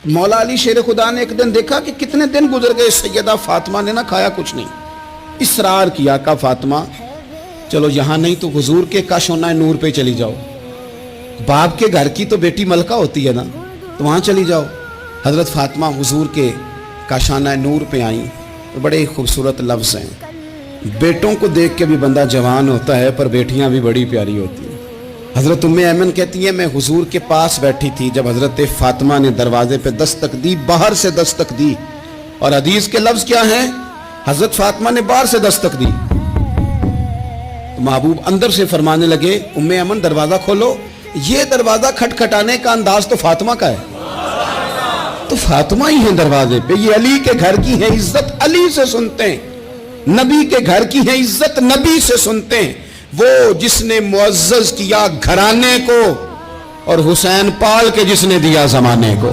مولا علی شیر خدا نے ایک دن دیکھا کہ کتنے دن گزر گئے، سیدہ فاطمہ نے نہ کھایا کچھ نہیں، اصرار کیا کہ فاطمہ چلو یہاں نہیں تو حضور کے کاشانہ نور پہ چلی جاؤ، باپ کے گھر کی تو بیٹی ملکہ ہوتی ہے نا، تو وہاں چلی جاؤ۔ حضرت فاطمہ حضور کے کاشانہ نور پہ آئیں تو بڑے خوبصورت لفظ ہیں، بیٹوں کو دیکھ کے بھی بندہ جوان ہوتا ہے پر بیٹیاں بھی بڑی پیاری ہوتی ہیں۔ حضرت ام ایمن کہتی ہے میں حضور کے پاس بیٹھی تھی جب حضرت فاطمہ نے دروازے پہ دستک دی، باہر سے دستک دی، اور حدیث کے لفظ کیا ہیں؟ حضرت فاطمہ نے باہر سے دستک دی تو محبوب اندر سے فرمانے لگے ام ایمن دروازہ کھولو۔ یہ دروازہ کھٹکھٹانے کا انداز تو فاطمہ کا ہے، تو فاطمہ ہی ہیں دروازے پہ، یہ علی کے گھر کی ہے عزت علی سے سنتے ہیں، نبی کے گھر کی ہے عزت نبی سے سنتے ہیں، وہ جس نے معزز کیا گھرانے کو اور حسین پال کے جس نے دیا زمانے کو۔